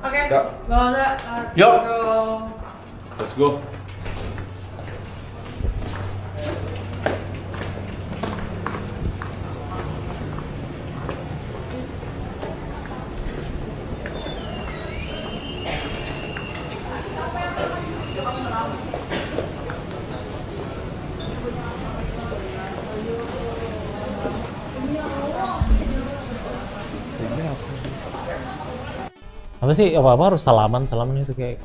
Oke. Ya. Yuk. Let's go. Apa sih apa harus salaman itu kayak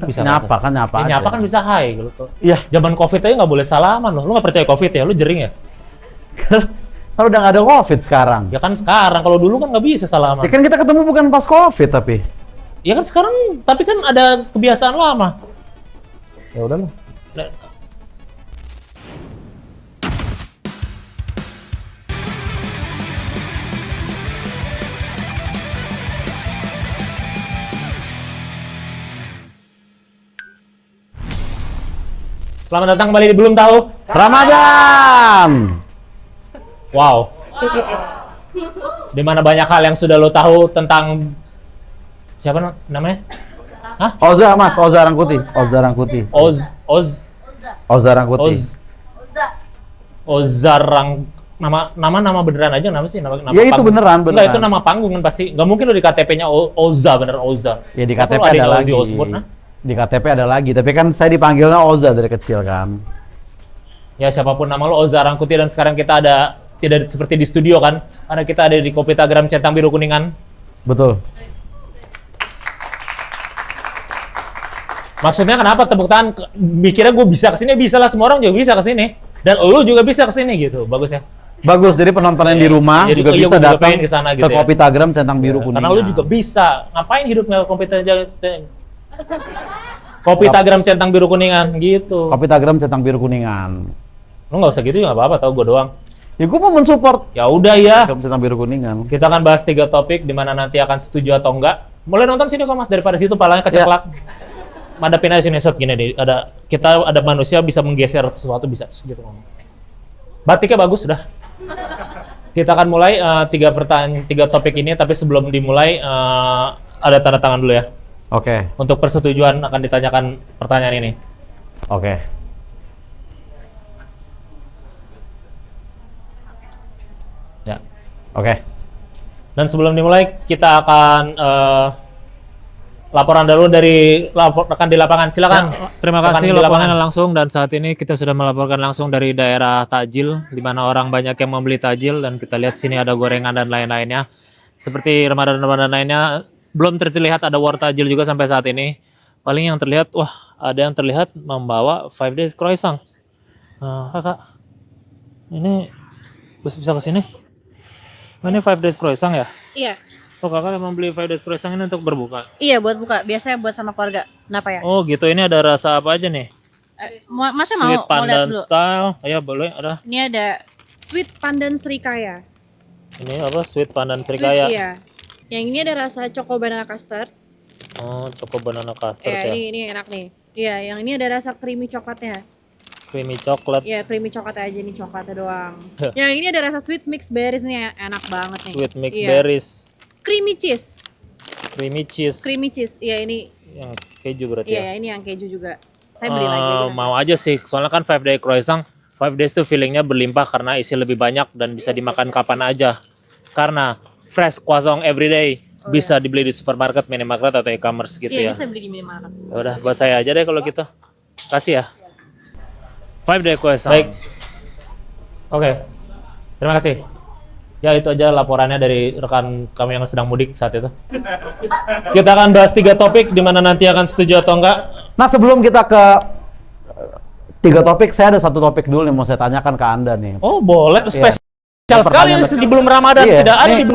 bisa nyapa kan nyapa ya, aja. nyapa kan bisa hai gitu tuh. Iya. Zaman Covid aja nggak boleh salaman loh. Lu nggak percaya Covid ya? Lu jering ya? Kalau udah nggak ada Covid sekarang. Ya kan sekarang, kalau dulu kan nggak bisa salaman. Ya kan kita ketemu bukan pas Covid tapi. Ya kan sekarang, tapi kan ada kebiasaan lama. Ya udah lah. Selamat datang kembali di Belum Tahu Ramadan. Wow. Dimana banyak hal yang sudah lo tahu tentang siapa namanya? Hah? Oza Mas, Oza Rangkuti. Oza Rangkuti. Oza Rangkuti. Nama beneran aja nama sih nama Ya itu panggung. beneran. Enggak, itu nama panggung kan pasti. Enggak mungkin lo di KTP-nya Oza bener Oza. Ya di Tapi KTP lo ada ada lagi. Ozzy Osbourne, nah? Di KTP ada lagi, tapi kan saya dipanggilnya Oza dari kecil kan. Ya siapapun nama lo Oza Rangkuti, dan sekarang kita ada tidak seperti di studio kan, karena kita ada di Kopitagram Centang Biru Kuningan. Betul. Maksudnya kenapa tepuk tangan? Mikirnya gue bisa kesini, bisa lah, semua orang juga bisa kesini, dan lo juga bisa kesini gitu, bagus ya. Bagus, jadi penonton yang di rumah Jadi, juga iya, bisa gua juga datang pengen kesana gitu ke ya. Kopitagram Centang Biru Kuningan. Karena lo juga bisa, ngapain hidupnya Kopitagram Centang Biru Kuningan gitu. Kopitagram Centang Biru Kuningan. Lo nggak usah gitu ya, nggak apa-apa, tau gue doang. Ya gue mau mensupport Ya udah ya. Kopitagram Centang Biru Kuningan. Kita akan bahas 3 topik di mana nanti akan setuju atau enggak. Mulai nonton sini kok Mas, daripada situ palanya keceklak. Madapin aja sini, set gini deh. Ada manusia bisa menggeser sesuatu, bisa gitu ngomong. Batiknya bagus sudah. Kita akan mulai 3 topik ini, tapi sebelum dimulai ada tanda tangan dulu ya. Oke. Untuk persetujuan akan ditanyakan pertanyaan ini. Oke. Ya. Oke. Dan sebelum dimulai kita akan laporan dulu dari rekan di lapangan. Silakan. Ya, terima Rekan kasih di laporannya langsung, dan saat ini kita sudah melaporkan langsung dari daerah takjil di mana orang banyak yang membeli takjil, dan kita lihat sini ada gorengan dan lain-lainnya. Seperti Ramadan lainnya, belum terlihat ada war takjil juga sampai saat ini. Paling yang terlihat, ada yang terlihat membawa 5 days croissant. Kakak, ini bisa ke sini? Ini 5 days croissant ya? Iya. Oh, kakak membeli 5 days croissant ini untuk berbuka? Iya, buat buka. Biasanya buat sama keluarga. Kenapa ya? Oh gitu, ini ada rasa apa aja nih? Masa Sweet mau lihat pandan dulu? style, ya boleh ada. Ini ada sweet pandan srikaya. Ini apa? Sweet pandan Sweet, srikaya. iya. Yang ini ada rasa choco banana custard. Oh, choco banana custard Ya, ya. ini enak nih. Iya, yang ini ada rasa creamy coklatnya. Creamy coklat, Iya, creamy coklat aja nih, coklatnya doang. Yang ini ada rasa sweet mix berries nih, enak banget nih. sweet mix Iya. berries, Creamy cheese. creamy cheese. Creamy cheese. Iya, ini. Yang keju berarti Iya, ya. ini yang keju juga. Saya beli lagi aja. Mau aja sih, soalnya kan 5 day croissant, 5 days tuh feelingnya berlimpah karena isi lebih banyak dan bisa dimakan kapan aja. Karena fresh croissant everyday. Bisa dibeli di supermarket, minimarket, atau e-commerce gitu Iya, ya. ini saya beli di minimarket. Ya udah, buat saya aja deh kalau gitu. Kasih ya. 5 day croissant. Baik. Oke. Terima kasih. Ya itu aja laporannya dari rekan kami yang sedang mudik saat itu. Kita akan bahas 3 topik di mana nanti akan setuju atau enggak. Nah sebelum kita ke 3 topik, saya ada 1 topik dulu nih mau saya tanyakan ke Anda nih. Oh boleh, spesial Ini sekali ini pertanyaan di belum Ramadan. Iya, Tidak ada ini- di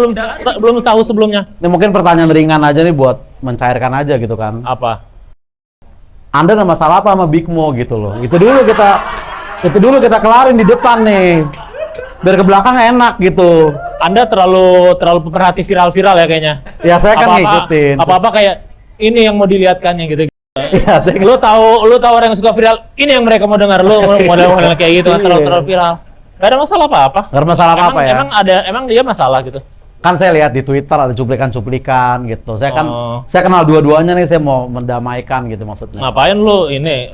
belum tahu sebelumnya. Ini mungkin pertanyaan ringan aja nih buat mencairkan aja gitu kan. Apa? Anda ada masalah apa sama Big Mo gitu loh. Itu dulu kita kelarin di depan nih. Biar ke belakang enak gitu. Anda terlalu pemerhati viral-viral ya kayaknya. Ya saya kan ngikutin. Apa-apa kayak ini yang mau dilihatkannya gitu. Iya, saya Lu tahu orang yang suka viral, ini yang mereka mau dengar, lu model-model kayak gitu kan, Iya. terlalu viral. Gak ada masalah apa-apa. Nggak ada masalah apa-apa ya. Emang dia masalah gitu. Kan saya lihat di Twitter ada cuplikan-cuplikan gitu. Saya kan Oh. saya kenal dua-duanya nih, saya mau mendamaikan gitu maksudnya. Ngapain lu ini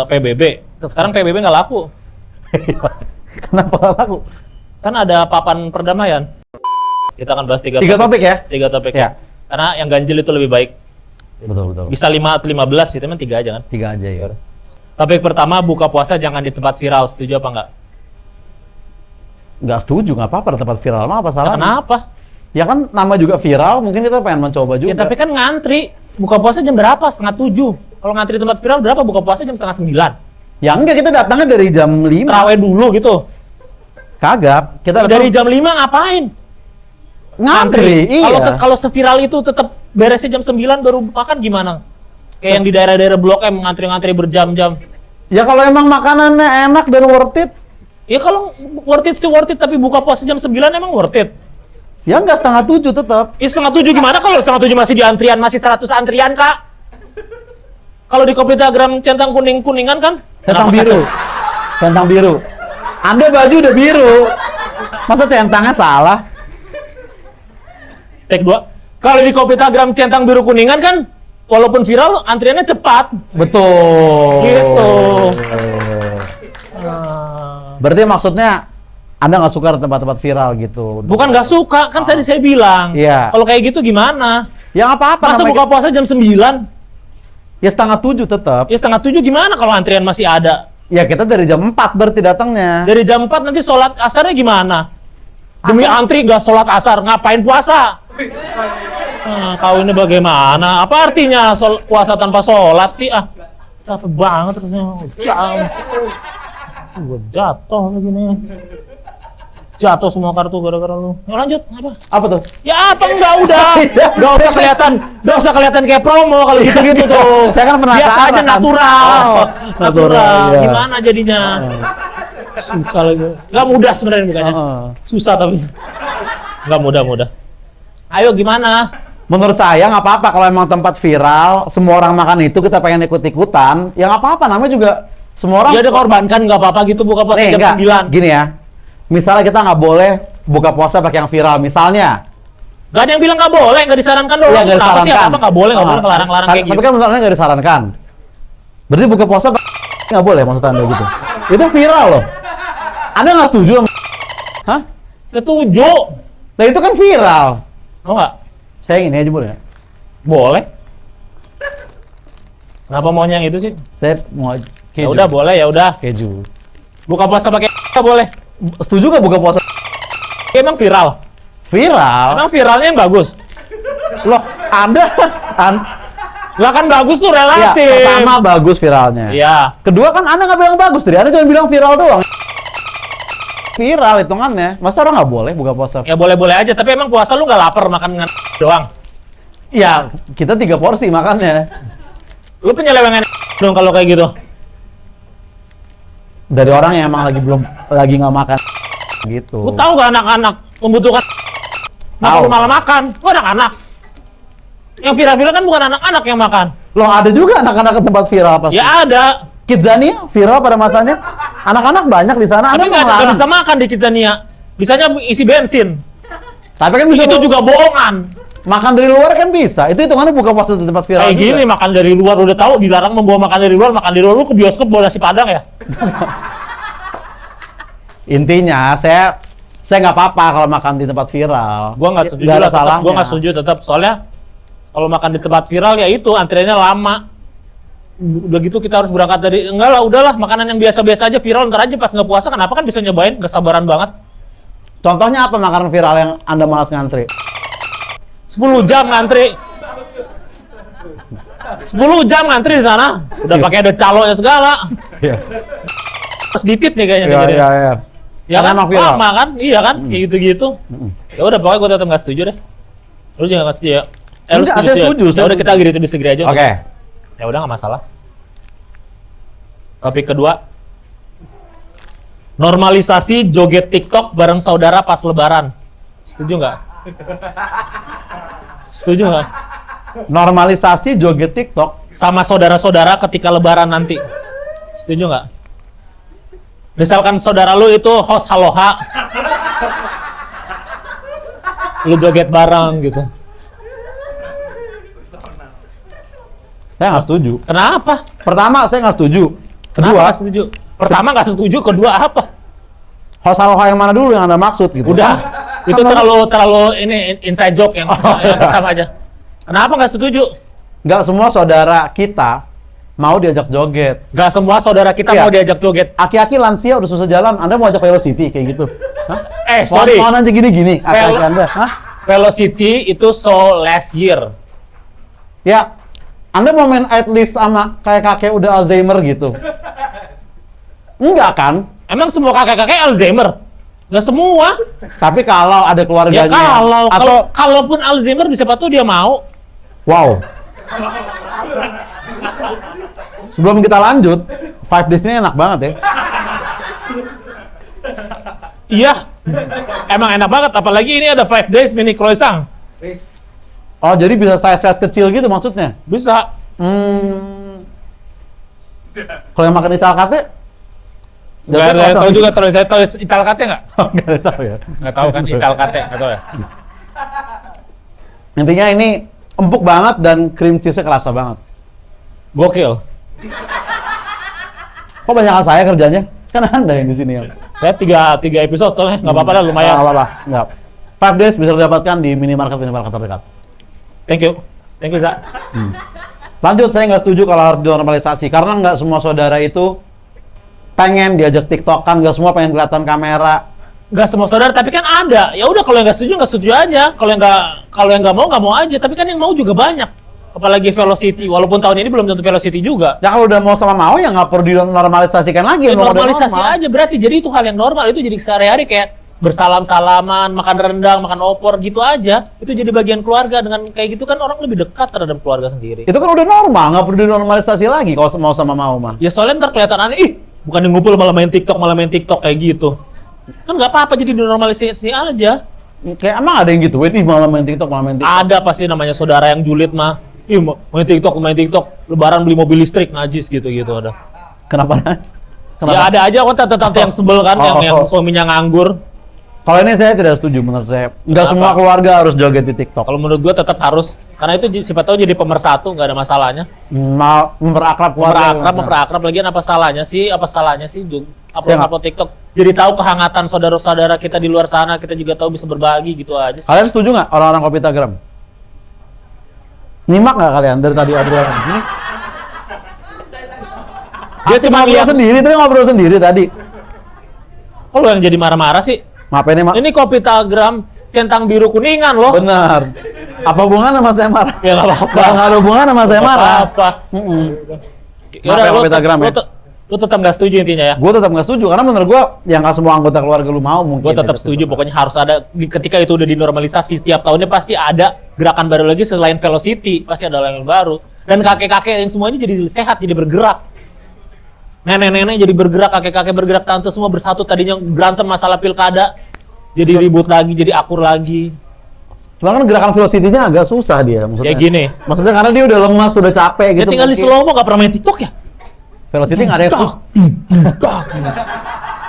PBB? Sekarang PBB nggak laku. Kenapa laku? Kan ada papan perdamaian. Kita akan bahas tiga Topik ya? Tiga topik Ya. ya. Karena yang ganjil itu lebih baik. Betul. Bisa 5 atau 15, itu kan 3 aja kan. 3 aja ya. Topik pertama, buka puasa jangan di tempat viral. Setuju apa enggak? Nggak setuju, nggak apa-apa di tempat viral mah apa salahnya? Kenapa? Ya kan nama juga viral, mungkin kita pengen mencoba juga. Ya tapi kan ngantri. Buka puasa jam berapa? 6:30. Kalau ngantri tempat viral berapa? Buka puasa jam 8:30. Ya enggak, kita datangnya dari jam 5. Terawih dulu gitu. Kagak, kita Dari jam 5 ngapain? ngantri. Iya. Kalau seviral itu tetap beresnya jam 9 baru makan gimana? Kayak yang di daerah-daerah Blok M ngantri-ngantri berjam-jam. Ya kalau emang makanannya enak dan worth it, Ya kalau worth it sih worth it, tapi buka puasa jam 9 emang worth it? ya enggak 6:30 tetap. Ya 6:30 gimana kalau 6:30 masih di antrian, masih 100 antrian, Kak? Kalau di Kopitagram centang kuning-kuningan kan? Centang biru. Centang biru. Anda baju udah biru. Masa centangnya salah? Take 2. Kalau di Kopitagram centang biru kuningan kan, walaupun viral, antriannya cepat. Betul. Gitu. Berarti maksudnya Anda nggak suka tempat-tempat viral gitu? Bukan nggak suka, kan tadi saya bilang. Iya. Kalau kayak gitu gimana? Ya nggak apa-apa. Masa namanya- buka puasa jam 9? Ya 6:30 tetap. Ya 6:30 gimana kalau antrian masih ada? Ya kita dari jam 4 berarti datangnya. Dari jam 4 nanti sholat asarnya gimana? Demi antri nggak sholat asar, ngapain puasa? Kau ini bagaimana? Apa artinya puasa tanpa sholat sih? Capek banget terusnya. Gue jatuh begini. Jatuh semua kartu gara-gara lu. Ya, lanjut, apa? Apa tuh? Ya apa enggak udah. Enggak usah kelihatan kayak promo kalau gitu-gitu tuh. Saya kan penasaran. Biasa aja natural. Oh, natural, iya. Gimana jadinya? Susah lagi. Enggak mudah sebenarnya bukannya. Susah tapi. Enggak mudah. Ayo gimana? Menurut saya nggak apa-apa kalau emang tempat viral, semua orang makan itu kita pengen ikut-ikutan, ya nggak apa-apa, namanya juga semua orang. Ya ada korbankan nggak apa-apa gitu buka puasa jam enggak. 9. Gini ya, misalnya kita nggak boleh buka puasa pakai yang viral, misalnya. Gak ada yang bilang nggak boleh, nggak disarankan doang. Iya, nggak Kenapa sih disarankan. apa nggak boleh ngelarang-larang kayak Tapi gitu? kan misalnya nggak disarankan. Berarti buka puasa nggak boleh maksud Anda gitu? Itu viral loh. Anda nggak setuju? Hah? Setuju. Nah itu kan viral. Mau nggak? Saya ini aja boleh nggak? Boleh. Kenapa maunya yang itu sih? Saya mau Ya keju. udah boleh, ya udah. Keju. Buka puasa pakai boleh. Setuju nggak buka puasa Emang viral. viral? Emang viralnya yang bagus. Loh, Anda Lah kan bagus tuh ya, relatif. pertama bagus viralnya. Iya. Kedua kan Anda nggak bilang bagus tadi, Anda cuma bilang viral doang. Viral hitungannya. Masa orang nggak boleh buka puasa? Ya boleh-boleh aja, tapi emang puasa lu nggak lapar makan dengan doang. Ya, kita 3 porsi makannya. Lu penyelewengan dong kalau kayak gitu. Dari orang yang emang lagi nggak makan gitu. Lu tahu gak anak-anak membutuhkan Tahu. lu malah makan? Lu anak-anak. Yang viral-viral kan bukan anak-anak yang makan. Loh, ada juga anak-anak ke tempat viral pasti. Ya ada. Kidzania viral pada masanya. Anak-anak banyak di sana. Tapi Anda nggak melarang. bisa makan di Kidzania. Bisanya isi bensin. Tapi kan bisa Itu juga bohongan. makan dari luar kan bisa. Itu hitungannya buka puasa di tempat viral. Kayak gini makan dari luar udah tahu dilarang membawa makan dari luar lu ke bioskop bawa nasi padang ya. Intinya saya nggak apa-apa kalau makan di tempat viral. Gua nggak setuju Nggak ada lah, tetap. salahnya. Gua nggak setuju tetap soalnya kalau makan di tempat viral ya itu antriannya lama. Udah gitu kita harus berangkat dari enggak lah udahlah makanan yang biasa-biasa aja viral ntar aja pas nggak puasa kenapa kan bisa nyobain nggak sabaran banget. Contohnya apa makanan viral yang Anda malas ngantri? 10 jam ngantri. 10 jam ngantri di sana. Udah pakai ada calonya segala. Iya. Terus ditit nih kayaknya Iya, nih. iya, iya. Ya Karena kan emang viral. lama kan? Iya kan? Kayak gitu-gitu. Ya udah pokoknya gue tetap nggak setuju deh. Lu juga nggak setuju ya? Lu Enggak, saya setuju, Ya saya udah kita agree to disagree aja. Oke. Ya udah nggak masalah. Topik kedua. Normalisasi joget TikTok bareng saudara pas lebaran. Setuju nggak? Setuju nggak? Normalisasi joget TikTok. Sama saudara-saudara ketika lebaran nanti. Setuju nggak? Misalkan saudara lu itu host Haloha. Lu joget bareng gitu. Saya nggak setuju. Kenapa? Pertama, saya nggak setuju. Kenapa Kedua, nggak setuju? Pertama nggak setuju, kedua apa? hal yang mana dulu yang Anda maksud gitu. Udah, Kan- itu kan terlalu ini inside joke yang pertama aja. Kenapa nggak setuju? nggak semua saudara kita mau diajak joget. Nggak semua saudara kita Iya. mau diajak joget. Aki-aki lansia udah susah jalan, Anda mau ajak Velocity kayak gitu? Hah? Sorry. Mohon aja gini-gini, aki-aki Anda. Hah? Velocity itu so last year. Ya, Anda mau main at least sama kayak kakek udah Alzheimer gitu? Enggak kan? Emang semua kakek-kakek Alzheimer? Nggak semua. Tapi kalau ada Ya keluarganya atau kalaupun Alzheimer bisa tuh dia mau. wow. Sebelum kita lanjut, 5 days ini enak banget ya. Iya. Emang enak banget, apalagi ini ada 5 days mini croissant. Oh, jadi bisa size kecil gitu maksudnya? Bisa. Kalau yang makan ical kate? Nggak tahu juga, terus saya tahu ical kate nggak? Nggak ada tahu ya. Nggak tahu kan ical kate, nggak tahu ya. Intinya ini empuk banget dan cream cheese-nya kerasa banget. Gokil. Kok banyak saya kerjanya? Kan Anda yang di sini ya. Saya tiga episode soalnya, nggak apa-apa dah, lumayan. Nggak apa-apa, nggak. 5 days bisa didapatkan di minimarket terdekat. Thank you, Za. Lanjut, saya nggak setuju kalau harus dinormalisasi karena nggak semua saudara itu pengen diajak TikTok, kan nggak semua pengen kelihatan kamera. Nggak semua saudara, tapi kan ada. Ya udah, kalau yang nggak setuju aja. Kalau yang nggak mau aja. Tapi kan yang mau juga banyak. Apalagi Velocity, walaupun tahun ini belum tentu Velocity juga. Ya kalau udah mau sama mau ya nggak perlu dinormalisasikan lagi. Ya, mau udah normalisasi normal. aja berarti. Jadi itu hal yang normal. Itu jadi sehari-hari kayak bersalam-salaman, makan rendang, makan opor gitu aja. Itu jadi bagian keluarga. Dengan kayak gitu kan orang lebih dekat terhadap keluarga sendiri. Itu kan udah normal, nggak perlu dinormalisasi lagi kalau mau sama mau mah. Ya soalnya ntar kelihatan aneh, ih bukan yang ngumpul malah main TikTok kayak gitu. Kan nggak apa-apa, jadi dinormalisasi aja. Kayak emang ada yang gitu, ih malah main TikTok. Ada pasti namanya saudara yang julid mah. Ih main TikTok, lebaran beli mobil listrik, najis gitu-gitu ada. Kenapa? Ya ada aja kan tante-tante yang sebel kan, yang suaminya nganggur. Kalau ini saya tidak setuju menurut saya. Nggak Kenapa? semua keluarga harus joget di TikTok. Kalau menurut gua tetap harus, karena itu siapa tahu jadi pemersatu, nggak ada masalahnya. Memperakrab keluarga. Memperakrab lagi apa salahnya sih Jung? Ya, Upload TikTok. Jadi tahu kehangatan saudara-saudara kita di luar sana, kita juga tahu bisa berbagi gitu aja sih. Kalian setuju nggak orang-orang Kopitagram? Nyimak nggak kalian dari tadi Adrian? Dia cuma lihat sendiri, tadi ngobrol sendiri tadi. kok lu yang jadi marah-marah sih? Ngapain nih, Mak? Ini Kopitagram centang biru kuningan loh. Benar. Apa hubungan sama saya marah? Ya nggak apa-apa. Nggak ada hubungan sama saya marah. Apa? Maaf ya, Kopitagram ya. Lu tetap nggak setuju intinya ya? Gue tetap nggak setuju karena menurut gue yang nggak semua anggota keluarga lu mau mungkin. Gue tetap setuju, pokoknya harus ada. Ketika itu udah dinormalisasi, tiap tahunnya pasti ada gerakan baru lagi selain Velocity, pasti ada yang baru. Dan kakek-kakek yang semuanya jadi sehat, jadi bergerak. Nenek-nenek jadi bergerak, kakek-kakek bergerak, tante semua bersatu. Tadinya berantem masalah pilkada, jadi ribut lagi, jadi akur lagi. Cuma kan gerakan Velocity-nya agak susah dia maksudnya. Ya gini. Maksudnya karena dia udah lemas, udah capek Ya gitu. tinggal di mungkin. slow mo, gak pernah main TikTok ya? Velocity nggak ada yang Tok.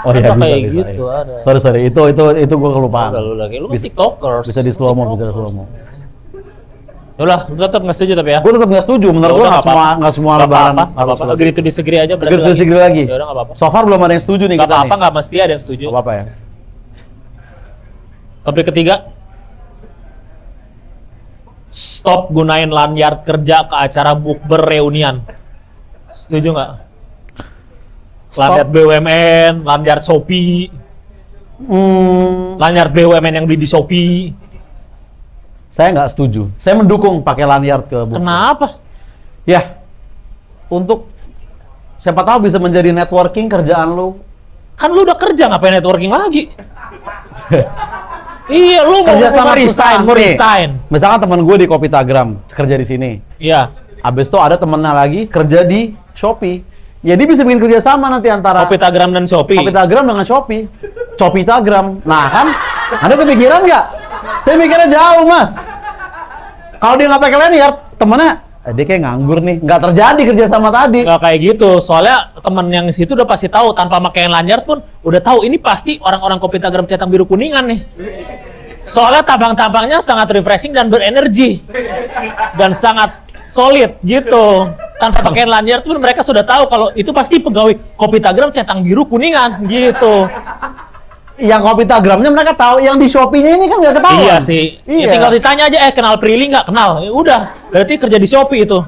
Oh iya, Apa bisa, kayak bisa, gitu iya. ada. Sorry, itu gue kelupaan. Lu lagi, lu kan Bisa- TikTokers. Bisa di slow mo, bisa di slow mo. Udah, lu tetap nggak setuju tapi ya? Gue tetap nggak setuju. Menurut gue Udah, nggak semua lebaran. Nggak apa-apa. Agree to disagree aja berarti Agree to disagree lagi. Ya udah nggak apa-apa. So far belum ada yang setuju nih Nggak kita apa-apa, nih. nggak mesti ada yang setuju. Nggak apa-apa ya. Topik ketiga, stop gunain lanyard kerja ke acara bukber reunian. Setuju nggak? Lanyard BUMN, lanyard Shopee, lanyard BUMN yang beli di Shopee. Saya nggak setuju. Saya mendukung pakai lanyard ke bukber. Kenapa? Ya, untuk siapa tahu bisa menjadi networking kerjaan lu. Kan lu udah kerja, ngapain networking lagi? Iya, lu mau resign, mau Nih, resign. Misalkan teman gue di Kopitagram kerja di sini. Iya. Habis itu ada temennya lagi kerja di Shopee. Ya dia bisa bikin kerja sama nanti antara Kopitagram dan Shopee. Kopitagram dengan Shopee. Shopitagram. Nah kan, Anda kepikiran nggak? Saya mikirnya jauh, Mas. Kalau dia nggak pakai lanyard, temennya, dia kayak nganggur nih. Nggak terjadi kerja sama tadi. Nggak kayak gitu, soalnya temen yang situ udah pasti tahu tanpa pakai lanyard pun udah tahu ini pasti orang-orang Kopitagram centang biru kuningan nih. Soalnya tampang-tampangnya sangat refreshing dan berenergi. Dan sangat solid gitu. Tanpa pakai lanyard pun mereka sudah tahu kalau itu pasti pegawai Kopitagram centang biru kuningan gitu. Yang Kopitagramnya mereka tahu, yang di Shopee-nya ini kan nggak ketahuan. Iya sih. Iya. Ya, tinggal ditanya aja, kenal Prilly nggak? Kenal. Ya udah, berarti kerja di Shopee itu.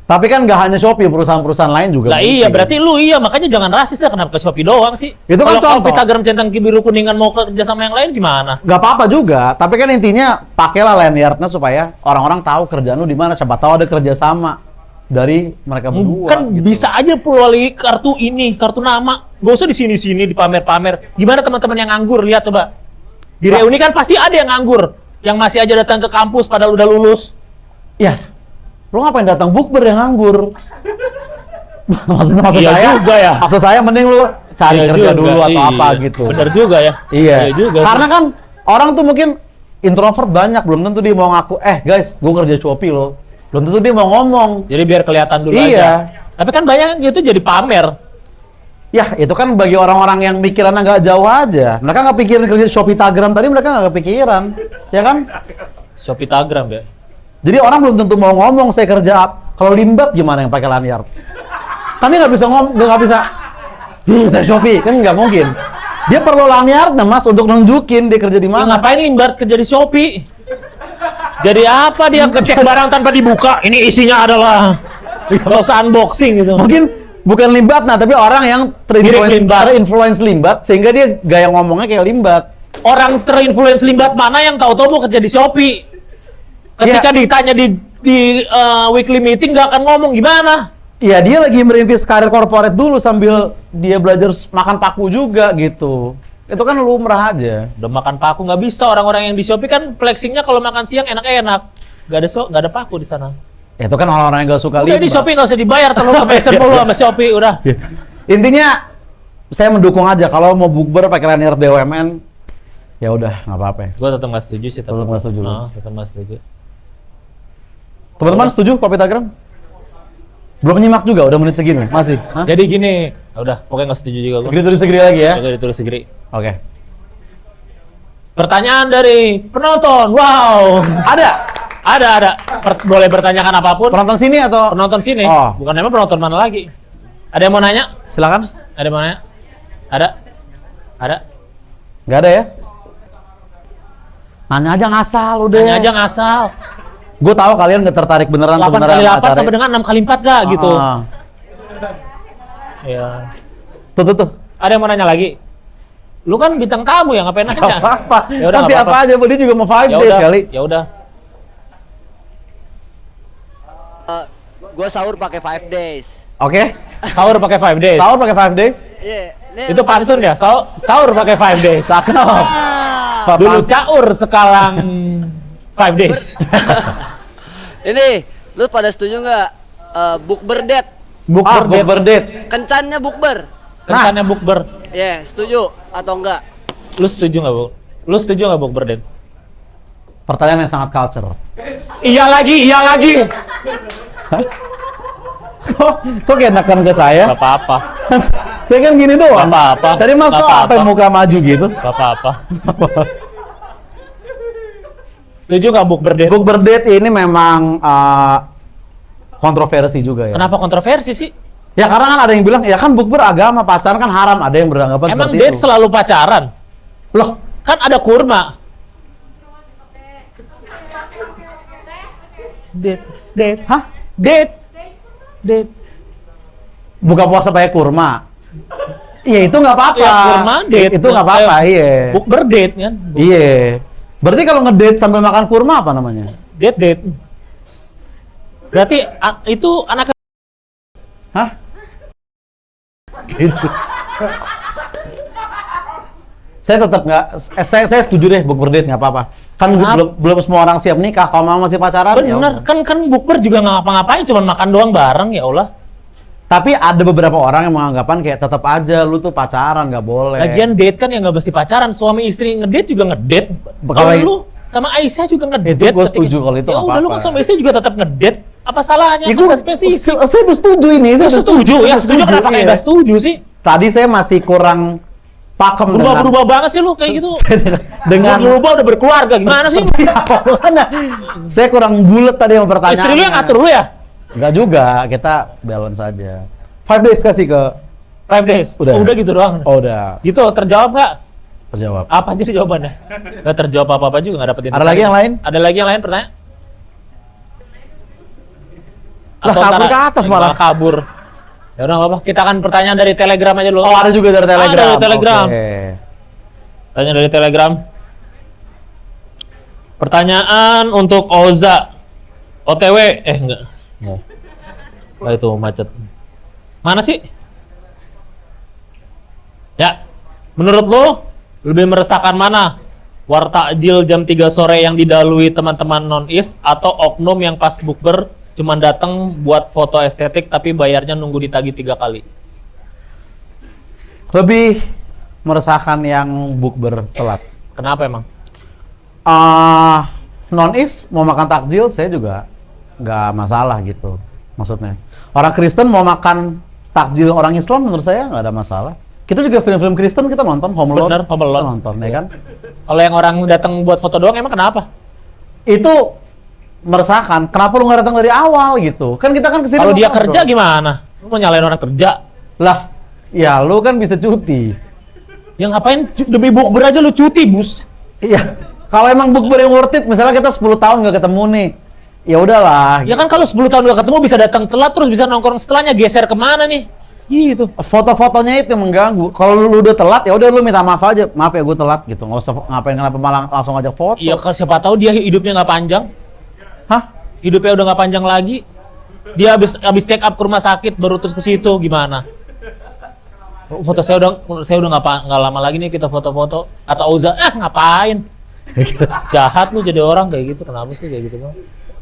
Tapi kan nggak hanya Shopee, perusahaan-perusahaan lain juga. Lah mungkin. iya, berarti lu iya, makanya jangan rasis lah, kenapa ke Shopee doang sih? Itu kan Kalau contoh. Kopitagram centang biru kuningan mau kerja sama yang lain gimana? Nggak apa-apa juga, tapi kan intinya pakailah lanyardnya supaya orang-orang tahu kerjaan lu di mana. Siapa tahu ada kerjasama dari mereka berdua. Kan gitu. bisa aja melalui kartu ini, kartu nama. Gak usah di sini-sini dipamer-pamer. Gimana teman-teman yang nganggur? Lihat coba. Di reuni kan pasti ada yang nganggur, yang masih aja datang ke kampus padahal udah lulus. Ya, lu ngapain datang bukber yang nganggur? maksud Iya saya, juga ya. maksud saya mending lu cari Iya kerja juga, dulu atau iya. apa gitu. Bener juga ya. Iya. juga. Karena kan orang tuh mungkin introvert banyak, belum tentu dia mau ngaku, guys, gue kerja Shopee loh. Belum tentu dia mau ngomong. Jadi biar kelihatan dulu Iya. aja. Tapi kan banyak yang gitu jadi pamer. Ya, itu kan bagi orang-orang yang pikirannya nggak jauh aja. Mereka nggak pikirin kerja Shopee-tagram tadi, mereka nggak kepikiran. Ya kan? Shopee-tagram ya. Jadi orang belum tentu mau ngomong, saya kerja kalau limbat gimana yang pakai lanyard? Kan dia nggak bisa ngomong, nggak bisa. Saya Shopee, kan nggak mungkin. Dia perlu lanyard, Mas, untuk nunjukin dia kerja di Ya, mana. ngapain limbat kerja di Shopee? Jadi apa dia ngecek barang tanpa dibuka? Ini isinya adalah nggak usah unboxing gitu. Mungkin bukan limbat, nah, tapi orang yang Mirip limbat. terinfluence limbat, sehingga dia gaya ngomongnya kayak limbat. Orang terinfluence limbat mana yang tahu-tahu mau kerja di Shopee? Ketika ditanya di weekly meeting nggak akan ngomong gimana? Iya, dia lagi merintis karir korporat dulu sambil dia belajar makan paku juga gitu. Itu kan lumrah aja. Udah makan paku nggak bisa, orang-orang yang di Shopee kan flexingnya kalau makan siang enak-enak. Nggak ada paku di sana. Itu kan orang-orang yang gak suka Udah di Shopee nggak usah dibayar, terlalu kepesan mulu sama Shopee udah. Intinya saya mendukung aja kalau mau bukber pakai lanyard BUMN. Ya udah, nggak apa-apa. Gue tetap nggak setuju sih. Tetap nggak setuju. Tetap nggak setuju. Teman-teman setuju Kopitagram? Belum nyimak juga, udah menit segini masih. Hah? Jadi gini, udah pokoknya nggak setuju juga gue. Segeri terus segeri lagi ya. Oke, ditulis segeri. Oke. Pertanyaan dari penonton. Wow. Ada. Boleh bertanyakan apapun. Penonton sini atau? Penonton sini. Oh. Bukan emang penonton mana lagi? Ada yang mau nanya? Silakan. Ada yang mau nanya? Ada? Nggak ada ya? Nanya aja ngasal udah. Nanya aja ngasal. Gue tahu kalian nggak tertarik beneran 8 beneran kali 8 acara. sampai dengan 6 kali 4 gak gitu. Iya. Tuh. Ada yang mau nanya lagi? Lu kan bintang tamu ya, ngapain nanya? Gak apa-apa. Ya udah, Kan nggak siapa apa-apa. aja, dia juga mau 5 Ya days udah. kali. Ya udah. Gue sahur pakai 5 days. Oke. Sahur pakai 5 days. Sahur pakai 5 days. Iya. Itu pantun ya? Sahur pakai 5 days. Cakep. Dulu caur sekarang 5 days. Ini, lu pada setuju nggak bukber date? Bukber date. Kencannya bukber. Kencannya bukber. Ya, setuju atau enggak? Lu setuju nggak, Bu? Lu setuju nggak bukber date? Pertanyaan yang sangat culture. Iya lagi. Kok kayak enakan ke saya? Gak apa-apa. Saya kan gini doang. Nggak apa-apa. Tadi Mas Nggak kok apa-apa. apa muka maju gitu? Gak apa-apa. Setuju nggak bukber date? Bukber date ini memang kontroversi juga ya. Kenapa kontroversi sih? Ya karena kan ada yang bilang, ya kan bukber agama, pacaran kan haram. Ada yang beranggapan Emang seperti date itu. selalu pacaran? Loh, Kan ada kurma. Date. hah? Date. Buka puasa pakai kurma? Iya itu nggak apa-apa. Ya, kurma date. Itu nggak apa-apa, iya. Bukber date kan? Iya. Berarti kalau ngedate sambil makan kurma apa namanya? Date. Berarti itu anak. Hah? Gitu. Saya tetap nggak, saya setuju deh bukber date nggak apa-apa. Kan Kenapa? belum semua orang siap nikah, kalau memang masih pacaran ya Bener, udah. kan bukber juga nggak ngapa-ngapain, cuma makan doang bareng, ya Allah. Tapi ada beberapa orang yang menganggapan kayak tetap aja lu tuh pacaran nggak boleh. Lagian date kan ya nggak mesti pacaran, suami istri ngedate juga ngedate. Kalau Kalau lu sama Aisyah juga ngedate. Itu gua ketika- setuju kalau itu ya nggak udah lu apa-apa. kan suami istri juga tetap ngedate. Apa salahnya? Ya, Kan gua nggak spesifik. saya udah setuju ini. Ya Saya udah setuju, ya setuju kenapa iya. nggak setuju sih? Tadi saya masih kurang pakem Berubah-berubah banget sih lu kayak gitu. dengan Berubah udah berkeluarga gimana sih? saya kurang bulat tadi yang pertanyaannya. Istri lu yang ngatur lu ya? Enggak juga, kita balance aja. 5 days kasih ke 5 days. Udah gitu doang. Oh, udah Gitu terjawab nggak? terjawab. Apa aja jawabannya? Nggak terjawab apa-apa juga nggak dapetin. Ada lagi yang lain? Ada lagi yang lain pertanyaan? Lah, kabur ke atas malah. Kabur. Ya udah nggak apa. Kita akan pertanyaan dari Telegram aja dulu. Oh, ada juga dari Telegram. Ada dari Telegram. Oke. Tanya dari Telegram. Pertanyaan untuk Oza. OTW enggak. Oh, itu macet. Mana sih? Ya. Menurut lo lebih meresahkan mana? Wartakjil jam 3 sore yang didalui teman-teman non-is atau oknum yang pas bukber cuman datang buat foto estetik tapi bayarnya nunggu ditagih 3 kali? Lebih meresahkan yang bukber telat. Kenapa emang? Non-is mau makan takjil, saya juga nggak masalah gitu. Maksudnya, orang Kristen mau makan takjil orang Islam, menurut saya nggak ada masalah. Kita juga film-film Kristen kita nonton, Home Alone. Bener, Home Alone. Kita nonton, ya kan? Kalau yang orang datang buat foto doang emang kenapa? Itu meresahkan. Kenapa lu nggak datang dari awal gitu? Kan kita kan kesini. Kalau dia ngobrol. kerja gimana? Lu mau nyalain orang kerja? Lah, ya lu kan bisa cuti. Ya ngapain demi bukber aja lu cuti, bus? Iya. Kalau emang bukber yang worth it, misalnya kita 10 tahun nggak ketemu nih, ya udahlah. Ya kan kalau 10 tahun gak ketemu bisa datang telat terus bisa nongkrong setelahnya, geser kemana nih? Gitu. Foto-fotonya itu yang mengganggu. Kalau lu udah telat, ya udah lu minta maaf aja. Maaf ya gue telat gitu. Nggak usah ngapain kenapa malah langsung ajak foto. Iya, kalau siapa tahu dia hidupnya nggak panjang. Hah? Hidupnya udah nggak panjang lagi. Dia habis check up ke rumah sakit baru terus ke situ gimana? Foto saya udah nggak lama lagi nih kita foto-foto. Kata Oza, ngapain? Jahat lu jadi orang kayak gitu. Kenapa sih kayak gitu bang?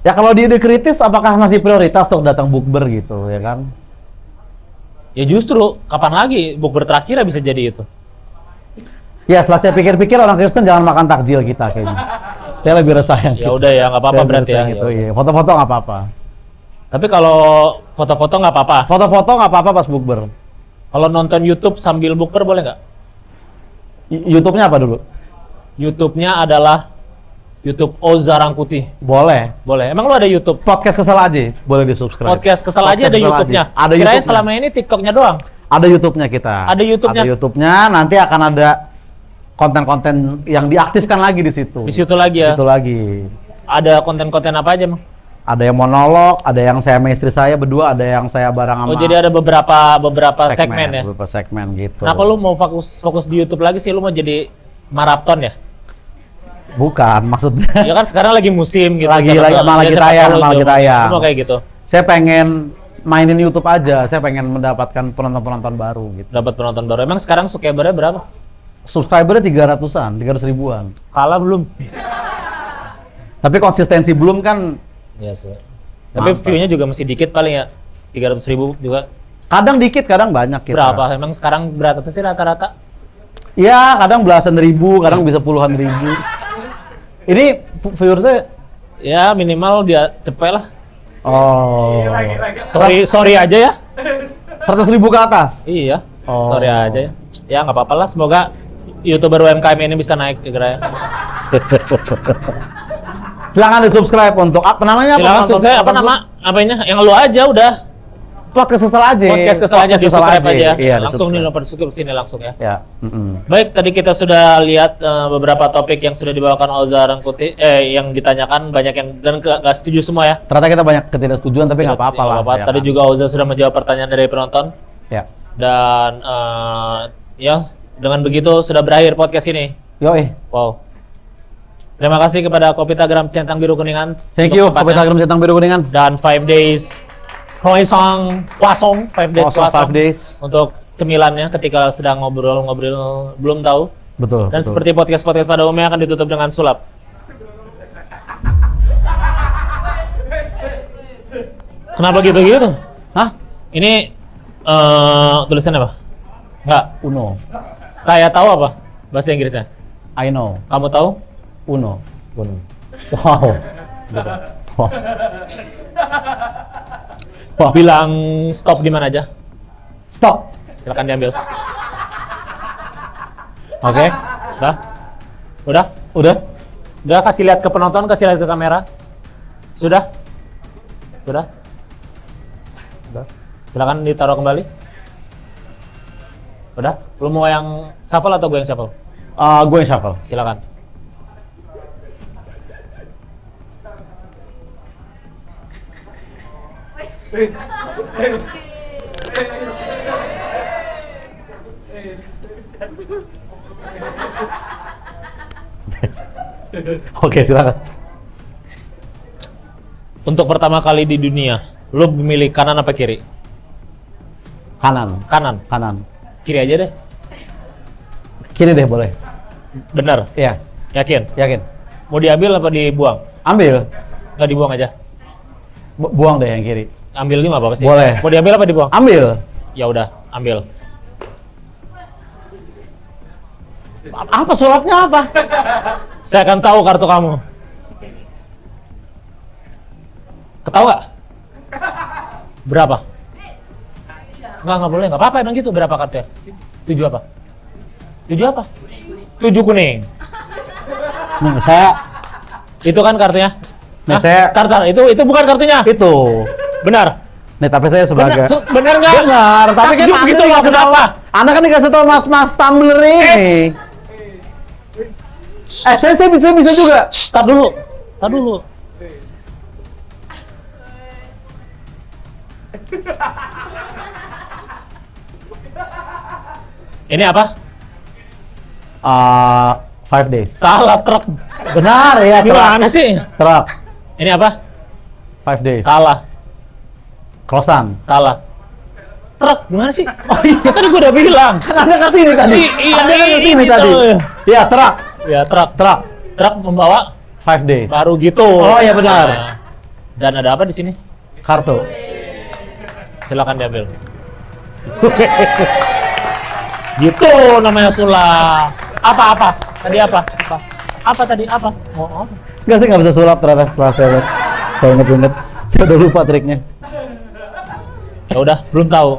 Ya kalau dia udah kritis, apakah masih prioritas untuk datang bukber gitu, ya kan? Ya justru kapan lagi bukber terakhir bisa jadi itu? Ya setelah saya pikir-pikir orang Kristen jangan makan takjil kita kayaknya. Saya lebih resah yang Ya udah ya nggak apa-apa berarti ya. Gitu, iya. Foto-foto nggak apa-apa. Tapi kalau foto-foto nggak apa-apa. Foto-foto nggak apa-apa pas bukber. Kalau nonton YouTube sambil bukber boleh nggak? YouTube-nya apa dulu? YouTube-nya adalah YouTube Oza Rangkuti. Boleh. Boleh. Emang lu ada YouTube? Podcast Kesal aja boleh di-subscribe. Podcast Kesal aja ada Kesal YouTube-nya. Aja. Ada Kirain YouTube-nya. selama ini TikTok-nya doang. Ada YouTube-nya kita. Ada YouTube-nya. Ada YouTube-nya, nanti akan ada konten-konten yang diaktifkan lagi di situ. Di situ lagi ya. Di situ lagi. Ada konten-konten apa aja, Bang? Ada yang monolog, ada yang saya sama istri saya berdua, ada yang saya bareng sama. Oh, jadi ada beberapa segmen ya. Beberapa segmen gitu. Kenapa lu mau fokus di YouTube lagi sih? Lu mau jadi maraton ya? Bukan, maksudnya. Ya kan sekarang lagi musim gitu. Lagi Siapa tahu- malah ya, lagi siapa tayang, tahu lu malah lagi juga- tayang. Lu mau kayak gitu. Saya pengen mainin YouTube aja, saya pengen mendapatkan penonton-penonton baru gitu. Dapat penonton baru. Emang sekarang subscriber-nya berapa? Subscribernya 300-an, 300 ribuan. Kalah belum? Tapi konsistensi belum kan. Iya sih. Tapi Mantap. view-nya juga masih dikit paling ya. 300.000 juga. Kadang dikit, kadang banyak kita. Berapa? Emang sekarang berapa sih rata-rata? Iya, kadang belasan ribu, kadang bisa puluhan ribu. Ini viewersnya, Ya minimal dia cepet lah. oh, Sorry aja ya. 100 ribu ke atas. Iya. Oh. Sorry aja ya. Ya nggak apa-apa lah. Semoga YouTuber UMKM ini bisa naik segera ya. Silakan di subscribe untuk apa namanya? Silakan subscribe apa nama? Apanya? Yang lu aja udah. Podcast Kesel aja. Podcast Kesel aja di subscribe aja. Iya, Langsung nih di-subscribe. nomor subscribe sini langsung ya. Ya. Baik, tadi kita sudah lihat beberapa topik yang sudah dibawakan Oza Rangkuti, yang ditanyakan banyak yang dan nggak setuju semua ya. Ternyata kita banyak ketidaksetujuan, tapi nggak apa-apa lah. Nggak apa-apa. ya Tadi kan? juga Oza sudah menjawab pertanyaan dari penonton Ya. dan ya dengan begitu sudah berakhir podcast ini. Yoi. Wow. Terima kasih kepada Kopitagram Centang Biru Kuningan. Thank untuk you, tempatnya. Kopitagram Centang Biru Kuningan. Dan 5 days Croissant Poisson, 5 days Also Croissant 5 days. untuk cemilannya ketika sedang ngobrol-ngobrol belum tahu. Betul. Dan betul. seperti podcast-podcast pada umumnya akan ditutup dengan sulap. Kenapa gitu-gitu? Hah? Ini tulisannya apa? Enggak. Uno. Saya tahu apa bahasa Inggrisnya? I know. Kamu tahu? Uno. Uno. Wow. Wow. Wah. Bilang stop di mana aja? Stop. Silakan diambil. Oke. Udah? Udah? Udah? Udah, kasih lihat ke penonton, kasih lihat ke kamera. Sudah? Sudah? Udah. Silakan ditaruh kembali. Udah? Lu mau yang shuffle atau gue yang shuffle? Gue yang shuffle. Silakan. Oke, silakan. Untuk pertama kali di dunia, lu memilih kanan apa kiri? Kanan. Kanan. Kanan. Kiri aja deh. Kiri deh boleh. Bener. Iya. Yakin? Yakin. Mau diambil apa dibuang? Ambil. Nggak dibuang aja. Buang deh yang kiri. Ambil ini nggak apa-apa sih. Boleh. Mau diambil apa dibuang? Ambil. Ya udah, ambil. Apa sulapnya apa? Saya akan tahu kartu kamu. Ketawa? Berapa? Nggak boleh, nggak apa-apa emang gitu. Berapa kartunya? 7 apa? 7 apa? 7 kuning. Nih, saya Itu kan kartunya? Nih, Hah? saya- Kartu, itu bukan kartunya. itu. Benar. Nih, tapi saya sebagai Benar nggak? Benar, tapi kan Takjub Anda gitu dikasih maksud tahu- apa? Anda kan dikasih tahu mas tumbler ini. Saya bisa juga. Tar dulu. Tar dulu. Ini apa? 5 days. Salah, truk. Benar ya, truk. Gimana sih? Truk. Ini apa? 5 days. Salah. Krosan. Salah. Truk, gimana sih? Oh iya, tadi gua udah bilang. Anda ke sini tadi. Iya, Anda kan ke sini gitu. tadi. Iya, truk. Ya, truk. Truk. Truk membawa 5 days. baru gitu. Oh iya benar. Nah, dan ada apa di sini? Kartu. Silakan diambil. Gitu namanya sulap. Apa? Tadi apa? Apa tadi? Apa? Mau apa? Enggak sih, nggak bisa sulap ternyata setelah saya inget-inget. Saya udah lupa triknya. Ya udah, belum tahu.